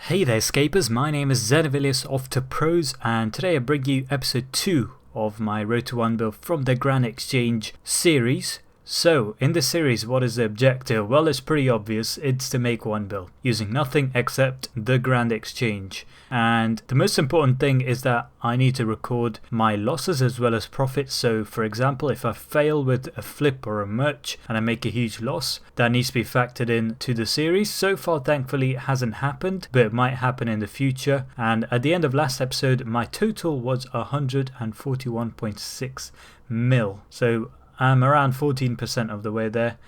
Hey there Scapers, my name is Zenavilius of ToPros, and today I bring you episode 2 of my Road to 1 build from the Grand Exchange series. So, in this series, what is the objective? Well, it's pretty obvious. It's to make one build using nothing except the Grand Exchange. And the most important thing is that I need to record my losses as well as profits. So, for example, if I fail with a flip or a merch and I make a huge loss, that needs to be factored in to the series. So far, thankfully, it hasn't happened, but it might happen in the future. And at the end of last episode, my total was 141.6 mil. So I'm around 14% of the way there,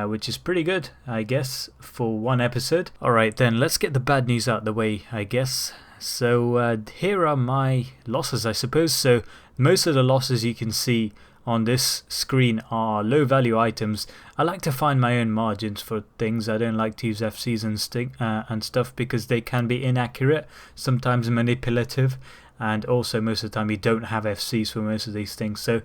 which is pretty good, I guess, for one episode. Alright then, let's get the bad news out of the way, I guess. So here are my losses, I suppose. So most of the losses you can see on this screen are low value items. I like to find my own margins for things. I don't like to use FCs and stuff because they can be inaccurate, sometimes manipulative, and also most of the time you don't have FCs for most of these things. So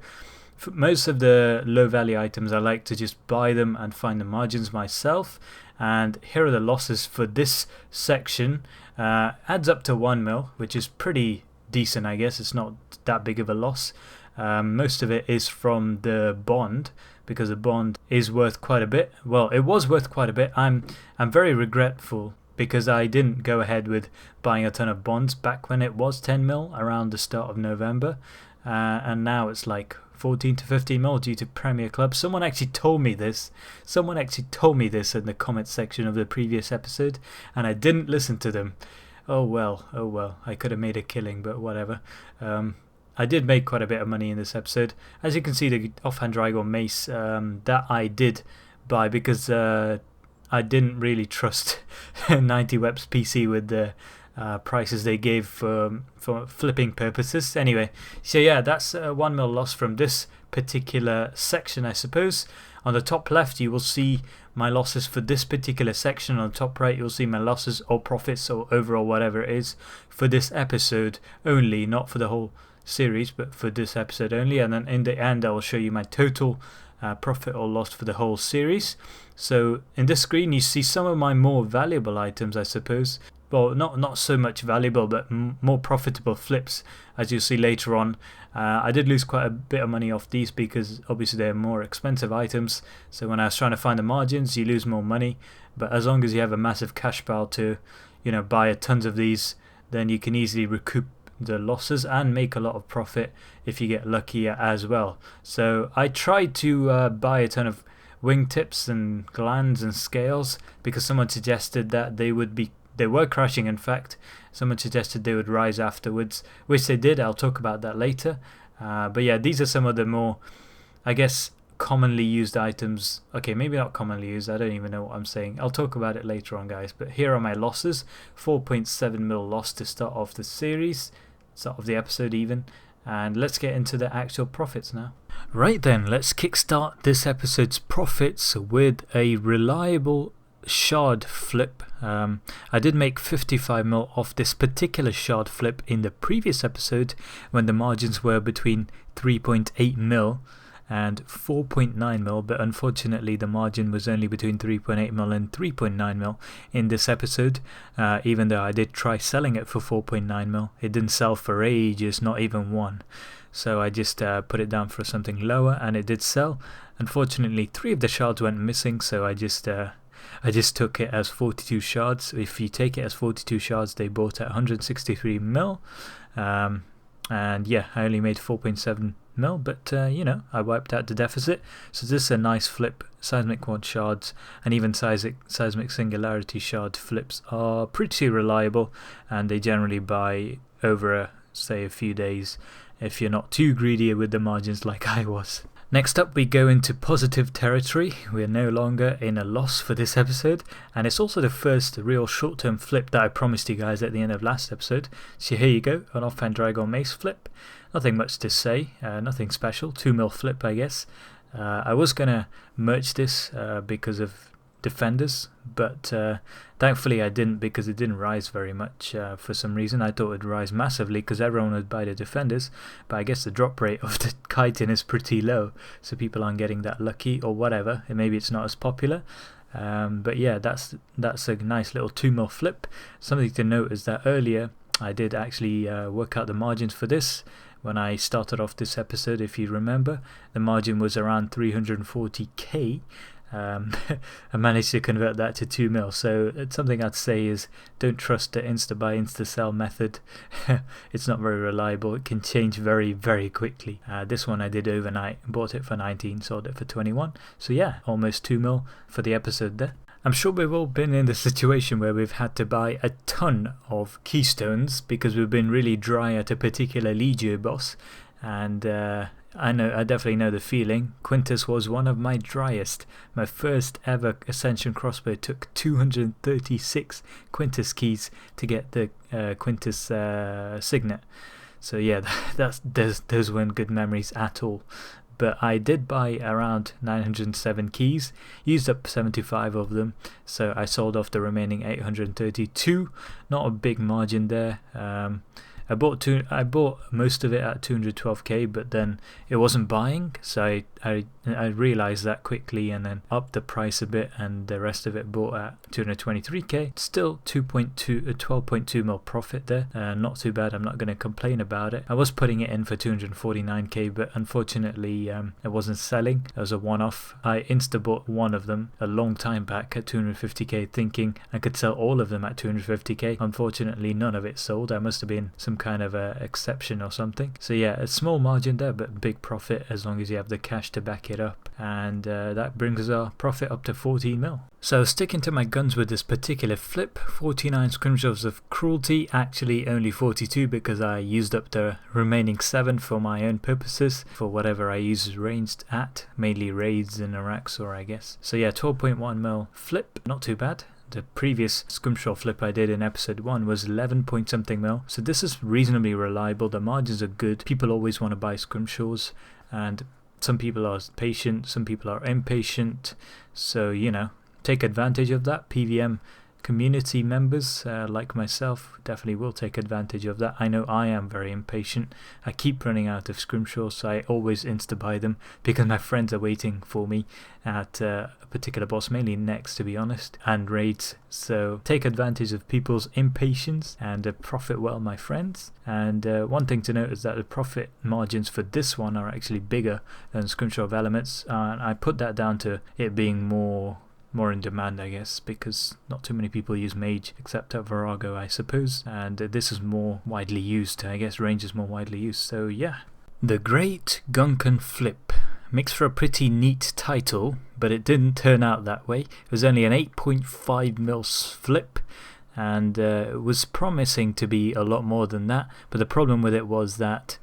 for most of the low value items I like to just buy them and find the margins myself. And here are the losses for this section. Adds up to 1 mil, which is pretty decent, I guess. It's not that big of a loss. Most of it is from the bond, because the bond is worth quite a bit. Well, it was worth quite a bit. I'm very regretful because I didn't go ahead with buying a ton of bonds back when it was 10 mil around the start of November, and now it's like 14 to 15 mil due to Premier Club. Someone actually told me this. Someone actually told me this in the comment section of the previous episode, and I didn't listen to them. Oh well. I could have made a killing, but whatever. I did make quite a bit of money in this episode. As you can see, the offhand Dragon Mace that I did buy because I didn't really trust 90 Weps PC with the prices they gave for flipping purposes. Anyway, so yeah, that's a 1 mil loss from this particular section, I suppose. On the top left you will see my losses for this particular section. On the top right you'll see my losses or profits or overall whatever it is for this episode only, not for the whole series but for this episode only. And then in the end I will show you my total profit or loss for the whole series. So in this screen you see some of my more valuable items, I suppose. Well, not so much valuable, but more profitable flips, as you'll see later on. I did lose quite a bit of money off these because obviously they're more expensive items. So when I was trying to find the margins, you lose more money. But as long as you have a massive cash pile to, buy a tons of these, then you can easily recoup the losses and make a lot of profit if you get lucky as well. So I tried to buy a ton of wingtips and glands and scales because someone suggested that they were crashing. In fact, someone suggested they would rise afterwards, which they did. I'll talk about that later. But yeah, these are some of the more, I guess, commonly used items. Okay, maybe not commonly used, I don't even know what I'm saying. I'll talk about it later on, guys. But here are my losses. 4.7 mil loss to start off the series, start of the episode even. And let's get into the actual profits now. Right then, let's kickstart this episode's profits with a reliable shard flip. I did make 55 mil off this particular shard flip in the previous episode when the margins were between 3.8 mil and 4.9 mil, but unfortunately the margin was only between 3.8 mil and 3.9 mil in this episode. Even though I did try selling it for 4.9 mil, it didn't sell for ages, not even one. So I just put it down for something lower and it did sell. Unfortunately 3 of the shards went missing, so I just took it as 42 shards. If you take it as 42 shards, they bought at 163 mil. And yeah, I only made 4.7 mil, but I wiped out the deficit. So this is a nice flip. Seismic quad shards and even seismic singularity shard flips are pretty reliable, and they generally buy over say a few days if you're not too greedy with the margins like I was. Next up we go into positive territory. We are no longer in a loss for this episode, and it's also the first real short-term flip that I promised you guys at the end of last episode. So here you go, an offhand Dragon Mace flip. Nothing much to say, nothing special, 2 mil flip I guess. I was gonna merch this because of defenders, but thankfully I didn't, because it didn't rise very much for some reason. I thought it would rise massively because everyone would buy the defenders, but I guess the drop rate of the chitin is pretty low, so people aren't getting that lucky or whatever, and maybe it's not as popular. But yeah, that's a nice little 2mm flip. Something to note is that earlier I did actually work out the margins for this. When I started off this episode, if you remember, the margin was around 340k. I managed to convert that to 2mm. So it's something I'd say is don't trust the insta buy insta sell method. It's not very reliable. It can change very, very quickly. This one I did overnight, bought it for 19, sold it for 21. So yeah, almost 2mm for the episode there. I'm sure we've all been in the situation where we've had to buy a ton of keystones because we've been really dry at a particular Legio boss, and I definitely know the feeling. Quintus was one of my driest. My first ever Ascension crossbow took 236 Quintus keys to get the Quintus signet. So yeah, those weren't good memories at all. But I did buy around 907 keys, used up 75 of them, so I sold off the remaining 832. Not a big margin there. I bought most of it at 212k, but then it wasn't buying, so I realized that quickly and then upped the price a bit, and the rest of it bought at 223k. Still 12.2mm profit there. Not too bad. I'm not going to complain about it. I was putting it in for 249k, but unfortunately it wasn't selling. It was a one-off. I insta bought one of them a long time back at 250k, thinking I could sell all of them at 250k. Unfortunately, none of it sold. I must have been some kind of a exception or something. So yeah, a small margin there, but big profit as long as you have the cash to back it up, and that brings our profit up to 14mm. So sticking to my guns with this particular flip, 49 scrimshaws of cruelty, actually only 42 because I used up the remaining 7 for my own purposes, for whatever I use ranged at, mainly raids and Araxor I guess. So yeah, 12.1mm flip, not too bad. The previous scrimshaw flip I did in episode 1 was 11 point something mil, so this is reasonably reliable. The margins are good. People always want to buy scrimshaws, and some people are patient, some people are impatient, so you know, take advantage of that. PVM community members like myself definitely will take advantage of that. I know I am very impatient. I keep running out of scrimshaws, so I always insta buy them because my friends are waiting for me at a particular boss, mainly next to be honest, and raids. So take advantage of people's impatience and profit well, my friends. And one thing to note is that the profit margins for this one are actually bigger than Scrimshaw of Elements, and I put that down to it being more in demand, I guess, because not too many people use Mage except at Virago, I suppose, and this is more widely used. I guess range is more widely used, so yeah. The Great Gunkan Flip makes for a pretty neat title, but it didn't turn out that way. It was only an 8.5mm flip, and it was promising to be a lot more than that, but the problem with it was that,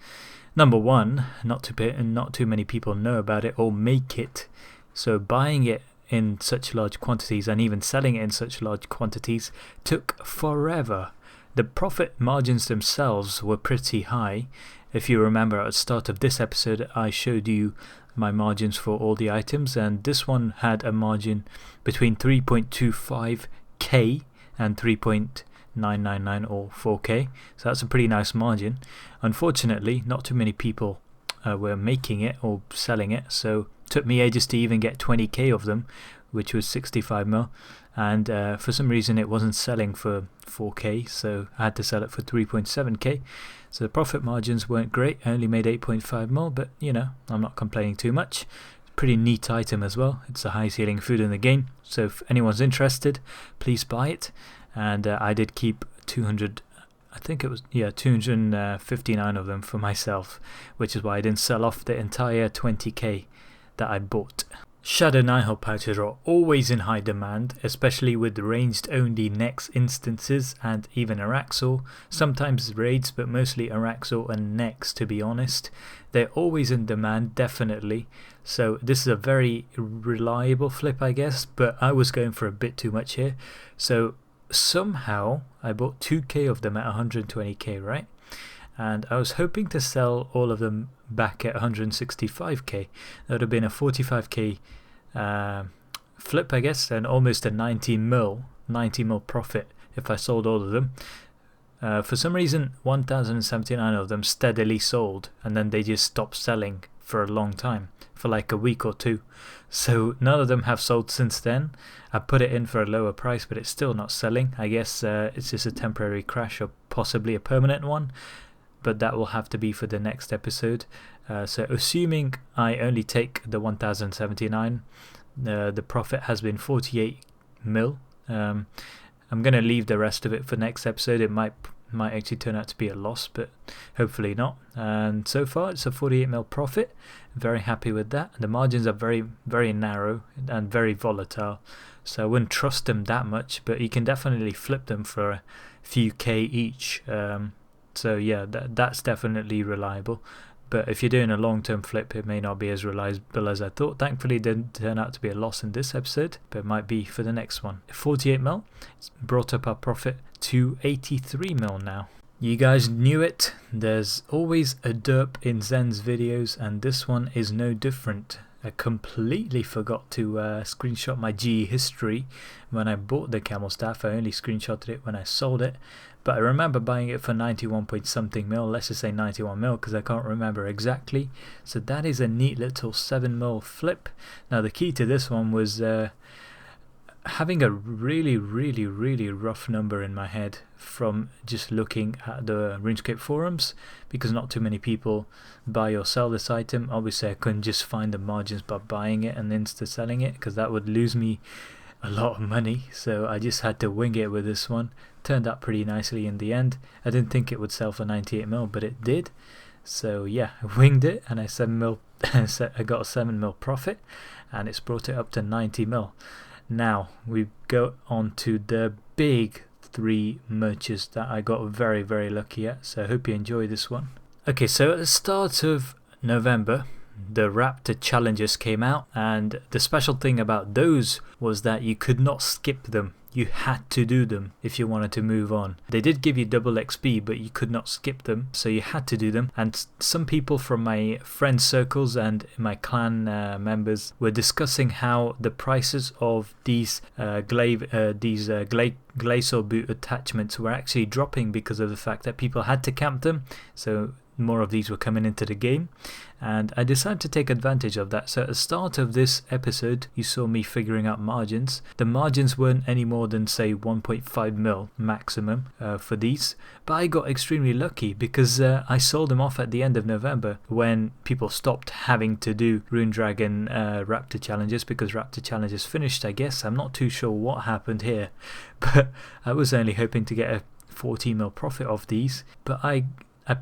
number one, not too many people know about it or make it, so buying it in such large quantities and even selling it in such large quantities took forever. The profit margins themselves were pretty high. If you remember at the start of this episode, I showed you my margins for all the items, and this one had a margin between 3.25k and 3.999 or 4k, so that's a pretty nice margin. Unfortunately, not too many people were making it or selling it, so took me ages to even get 20k of them, which was 65mm, and for some reason it wasn't selling for 4k, so I had to sell it for 3.7k. so the profit margins weren't great. I only made 8.5mm, but you know, I'm not complaining too much. Pretty neat item as well. It's the highest healing food in the game, so if anyone's interested, please buy it. And I did keep 200, I think it was, yeah, 259 of them for myself, which is why I didn't sell off the entire 20k that I bought. Shadow Nihil pouches are always in high demand, especially with ranged only next instances and even Araxor. Sometimes raids, but mostly Araxor and next, to be honest. They're always in demand, definitely. So this is a very reliable flip, I guess, but I was going for a bit too much here. So somehow I bought 2k of them at 120k, right? And I was hoping to sell all of them back at 165k. That would have been a 45k flip, I guess, and almost a 90mm profit if I sold all of them. For some reason 1079 of them steadily sold, and then they just stopped selling for a long time, for like a week or two. So none of them have sold since then. I put it in for a lower price, but it's still not selling. I guess it's just a temporary crash or possibly a permanent one, but that will have to be for the next episode. So assuming I only take the 1079, the profit has been 48 mil. I'm going to leave the rest of it for next episode. It might actually turn out to be a loss, but hopefully not. And so far it's a 48 mil profit. Very happy with that. The margins are very, very narrow and very volatile, so I wouldn't trust them that much, but you can definitely flip them for a few K each. So yeah, that's definitely reliable. But if you're doing a long-term flip, it may not be as reliable as I thought. Thankfully, it didn't turn out to be a loss in this episode, but it might be for the next one. 48 mil, it's brought up our profit to 83 mil now. You guys knew it. There's always a derp in Zen's videos, and this one is no different. I completely forgot to screenshot my GE history when I bought the camel staff. I only screenshotted it when I sold it, but I remember buying it for 91 point something mil. Let's just say 91 mil because I can't remember exactly. So that is a neat little 7 mil flip. Now the key to this one was having a really rough number in my head from just looking at the RuneScape forums, because not too many people buy or sell this item. Obviously I couldn't just find the margins by buying it and insta selling it, because that would lose me a lot of money. So I just had to wing it with this one. Turned out pretty nicely in the end. I didn't think it would sell for 98 mil, but it did. So yeah, I winged it and I got a 7 mil profit, and it's brought it up to 90 mil. Now we go on to the big 3 merches that I got very lucky at, so I hope you enjoy this one. Okay, so at the start of November, the Raptor challenges came out, and the special thing about those was that you could not skip them. You had to do them if you wanted to move on. They did give you double XP, but you could not skip them, so you had to do them. And some people from my friend circles and my clan members were discussing how the prices of these Glacial boot attachments were actually dropping because of the fact that people had to camp them. So more of these were coming into the game, and I decided to take advantage of that. So at the start of this episode you saw me figuring out margins. The margins weren't any more than say 1.5 mil maximum for these, but I got extremely lucky because I sold them off at the end of November when people stopped having to do Rune Dragon Raptor challenges, because Raptor challenges finished, I guess. I'm not too sure what happened here, but I was only hoping to get a 40 mil profit off these, but I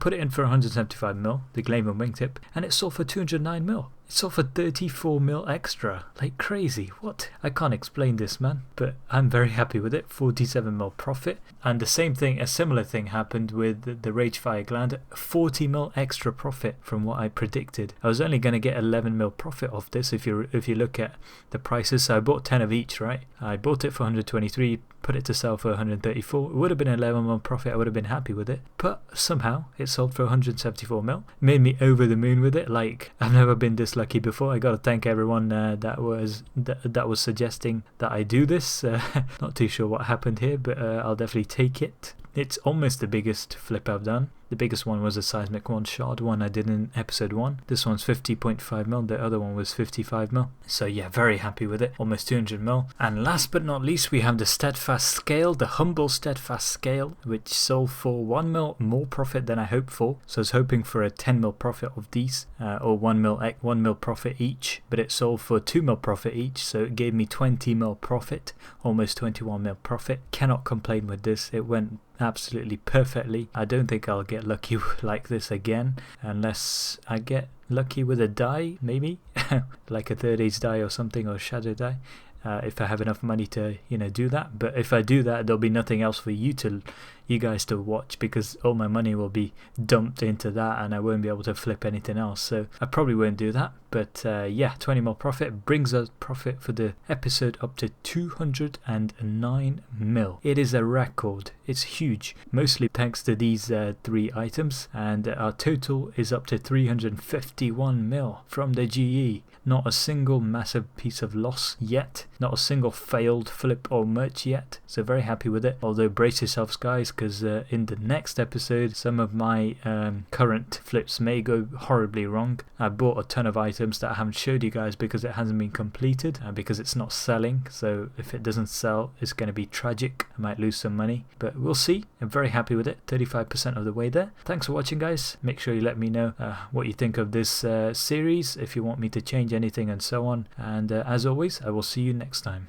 put it in for 175 mil, the Glamour Wingtip, and it sold for 209 mil. It sold for 34 mil extra. Like crazy. What? I can't explain this, man. But I'm very happy with it. 47 mil profit. And the same thing, a similar thing happened with the Ragefire Gland. 40 mil extra profit from what I predicted. I was only going to get 11 mil profit off this if you look at the prices. So I bought 10 of each, right? I bought it for 123, put it to sell for 134. It would have been 11 mil profit. I would have been happy with it. But somehow it sold for 174 mil. Made me over the moon with it. Like, I've never been this lucky before. I gotta thank everyone that was suggesting that I do this. Not too sure what happened here, but I'll definitely take it. It's almost the biggest flip I've done. The biggest one was a Seismic One Shard one I did in episode 1. This one's 50.5 mil, the other one was 55 mil. So yeah, very happy with it, almost 200 mil. And last but not least, we have the Steadfast Scale, the Humble Steadfast Scale, which sold for 1 mil more profit than I hoped for. So I was hoping for a 10 mil profit of these, or 1 mil profit each, but it sold for 2 mil profit each, so it gave me 20 mil profit, almost 21 mil profit. Cannot complain with this, it went absolutely perfectly. I don't think I'll get lucky like this again unless I get lucky with a die, maybe like a third age die or something, or a shadow die, if I have enough money to do that. But if I do that, there'll be nothing else for you guys to watch, because all my money will be dumped into that and I won't be able to flip anything else. So I probably won't do that. But yeah, 20 mil profit brings us profit for the episode up to 209 mil. It is a record. It's huge, mostly thanks to these 3 items, and our total is up to 351 mil from the GE. Not a single massive piece of loss yet. not a single failed flip or merch yet, so very happy with it. Although brace yourselves guys, because in the next episode some of my current flips may go horribly wrong. I bought a ton of items that I haven't showed you guys because it hasn't been completed and because it's not selling, so if it doesn't sell it's going to be tragic. I might lose some money, but we'll see. I'm very happy with it, 35% of the way there. Thanks for watching guys. Make sure you let me know what you think of this series, if you want me to change anything and so on, and as always I will see you next time.